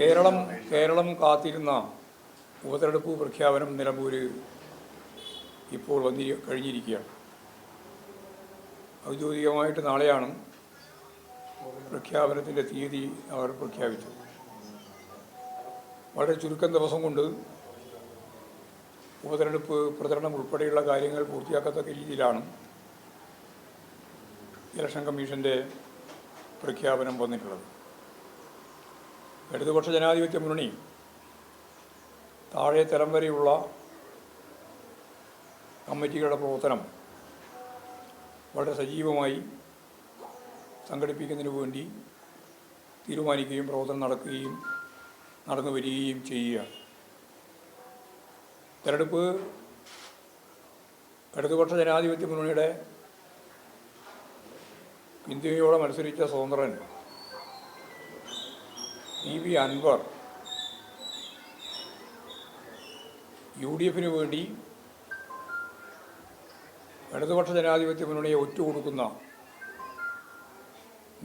കേരളം കാത്തിരുന്ന ഉപതെരഞ്ഞെടുപ്പ് പ്രഖ്യാപനം നിലമ്പൂർ ഇപ്പോൾ കഴിഞ്ഞിരിക്കുകയാണ്. ഔദ്യോഗികമായിട്ട് നാളെയാണ് പ്രഖ്യാപനത്തിൻ്റെ തീയതി അവർ പ്രഖ്യാപിച്ചത്. വളരെ ചുരുക്കം ദിവസം കൊണ്ട് ഉപതെരഞ്ഞെടുപ്പ് പ്രചരണം ഉൾപ്പെടെയുള്ള കാര്യങ്ങൾ പൂർത്തിയാക്കത്തക്ക രീതിയിലാണ് ഇലക്ഷൻ കമ്മീഷൻ്റെ പ്രഖ്യാപനം വന്നിട്ടുള്ളത്. ഇടതുപക്ഷ ജനാധിപത്യ മുന്നണി താഴെ തലം വരെയുള്ള കമ്മിറ്റികളുടെ പ്രവർത്തനം വളരെ സജീവമായി സംഘടിപ്പിക്കുന്നതിന് വേണ്ടി തീരുമാനിക്കുകയും പ്രവർത്തനം നടന്നു വരികയും ചെയ്യുകയാണ്. തെരഞ്ഞെടുപ്പ് ഇടതുപക്ഷ ജനാധിപത്യ മുന്നണിയുടെ പിന്തുണയോടെ മത്സരിച്ച സ്വതന്ത്രൻ PV അൻവർ UDF വേണ്ടി ഇടതുപക്ഷ ജനാധിപത്യ മുന്നണിയെ ഒറ്റുകൊടുക്കുന്ന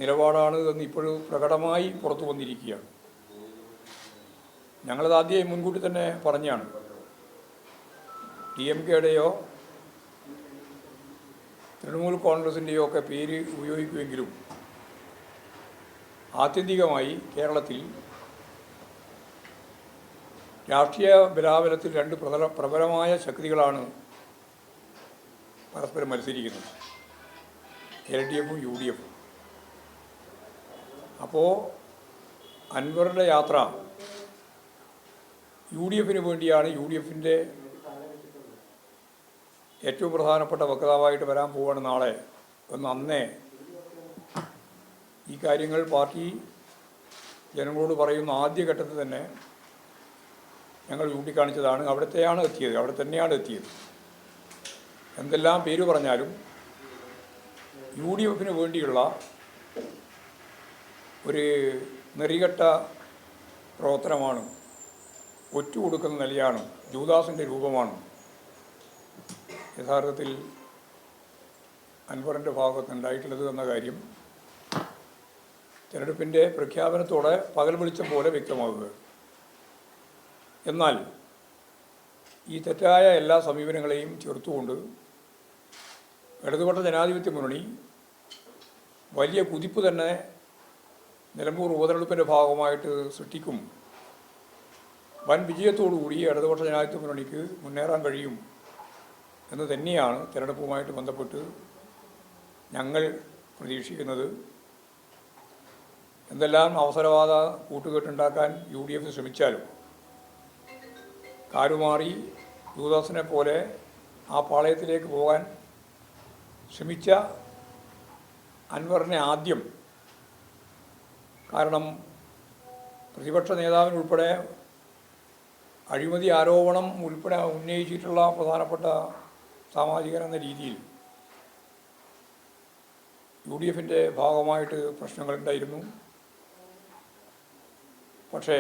നിലപാടാണ് എന്ന് ഇപ്പോഴും പ്രകടമായി പുറത്തു വന്നിരിക്കുകയാണ്. ഞങ്ങളത് ആദ്യം മുൻകൂട്ടി തന്നെ പറഞ്ഞാണ്. DMKയുടെയോ തൃണമൂൽ കോൺഗ്രസിൻ്റെയോ ഒക്കെ പേര് ഉപയോഗിക്കുമെങ്കിലും ആത്യന്തികമായി കേരളത്തിൽ രാഷ്ട്രീയ ബലാബലത്തിൽ രണ്ട് പ്രബലമായ ശക്തികളാണ് പരസ്പരം മത്സരിക്കുന്നത്, LDFും UDFും. അപ്പോൾ അൻവറിൻ്റെ യാത്ര UDF വേണ്ടിയാണ്. UDFിൻ്റെ ഏറ്റവും പ്രധാനപ്പെട്ട വക്താവായിട്ട് വരാൻ പോവുകയാണ് നാളെ എന്ന് അന്നേ ഈ കാര്യങ്ങൾ പാർട്ടി ജനങ്ങളോട് പറയുന്ന ആദ്യഘട്ടത്തിൽ തന്നെ ഞങ്ങൾ ചൂണ്ടിക്കാണിച്ചതാണ്. അവിടെ തന്നെയാണ് എത്തിയത്. എന്തെല്ലാം പേര് പറഞ്ഞാലും UDF വേണ്ടിയുള്ള ഒരു നെറികെട്ട പ്രവർത്തനമാണ്, ഒറ്റുകൊടുക്കുന്ന നിലയാണ്, ജൂദാസിൻ്റെ രൂപമാണ് യഥാർത്ഥത്തിൽ അൻവറിൻ്റെ ഭാഗത്തുണ്ടായിട്ടുള്ളത് എന്ന കാര്യം തെരഞ്ഞെടുപ്പിൻ്റെ പ്രഖ്യാപനത്തോടെ പകൽ വെളിച്ചം പോലെ വ്യക്തമാകുക. എന്നാൽ ഈ തെറ്റായ എല്ലാ സമീപനങ്ങളെയും ചേർത്തുകൊണ്ട് ഇടതുപക്ഷ ജനാധിപത്യ മുന്നണി വലിയ കുതിപ്പ് തന്നെ നിലമ്പൂർ ഉപതെരഞ്ഞെടുപ്പിൻ്റെ ഭാഗമായിട്ട് സൃഷ്ടിക്കും. വൻ വിജയത്തോടുകൂടി ഇടതുപക്ഷ ജനാധിപത്യ മുന്നണിക്ക് മുന്നേറാൻ കഴിയും എന്ന് തന്നെയാണ് തെരഞ്ഞെടുപ്പുമായിട്ട് ബന്ധപ്പെട്ട് ഞങ്ങൾ പ്രതീക്ഷിക്കുന്നത്. എന്തെല്ലാം അവസരവാദ കൂട്ടുകെട്ടുണ്ടാക്കാൻ UDF ശ്രമിച്ചാലും കാലുമാറി ജൂദാസിനെ പോലെ ആ പാളയത്തിലേക്ക് പോകാൻ ശ്രമിച്ച അൻവറിനെ ആദ്യം, കാരണം പ്രതിപക്ഷ നേതാവിനുൾപ്പെടെ അഴിമതി ആരോപണം ഉൾപ്പെടെ ഉന്നയിച്ചിട്ടുള്ള പ്രധാനപ്പെട്ട സാമാജികൻ എന്ന രീതിയിൽ UDFിൻ്റെ ഭാഗമായിട്ട് പ്രശ്നങ്ങളുണ്ടായിരുന്നു. പക്ഷേ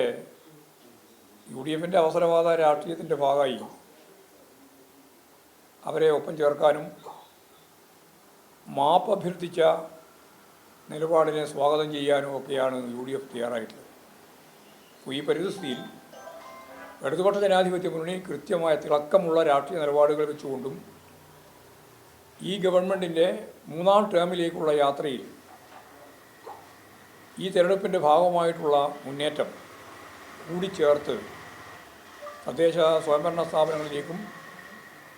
UDFിൻ്റെ അവസരവാദ രാഷ്ട്രീയത്തിൻ്റെ ഭാഗമായി അവരെ ഒപ്പം ചേർക്കാനും മാപ്പ് അഭ്യർത്ഥിച്ച നിലപാടിനെ സ്വാഗതം ചെയ്യാനും ഒക്കെയാണ് UDF തയ്യാറായിട്ടുള്ളത്. ഈ പരിസ്ഥിതിയിൽ ഇടതുപക്ഷ ജനാധിപത്യ മുന്നണി കൃത്യമായ തിളക്കമുള്ള രാഷ്ട്രീയ നിലപാടുകൾ വെച്ചുകൊണ്ടും ഈ ഗവൺമെൻറ്റിൻ്റെ 3ാം ടേമിലേക്കുള്ള യാത്രയിൽ ഈ തെരഞ്ഞെടുപ്പിൻ്റെ ഭാഗമായിട്ടുള്ള മുന്നേറ്റം കൂടിച്ചേർത്ത് തദ്ദേശ സ്വയംഭരണ സ്ഥാപനങ്ങളിലേക്കും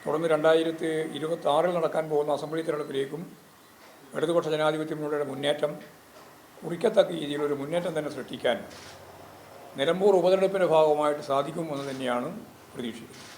തുടർന്ന് 2026 നടക്കാൻ പോകുന്ന അസംബ്ലി തെരഞ്ഞെടുപ്പിലേക്കും ഇടതുപക്ഷ ജനാധിപത്യ മുന്നണിയുടെ മുന്നേറ്റം കുറിക്കത്തക്ക രീതിയിലൊരു മുന്നേറ്റം തന്നെ സൃഷ്ടിക്കാൻ നിലമ്പൂർ ഉപതെരഞ്ഞെടുപ്പിൻ്റെ ഭാഗമായിട്ട് സാധിക്കുമെന്ന് തന്നെയാണ് പ്രതീക്ഷിക്കുന്നത്.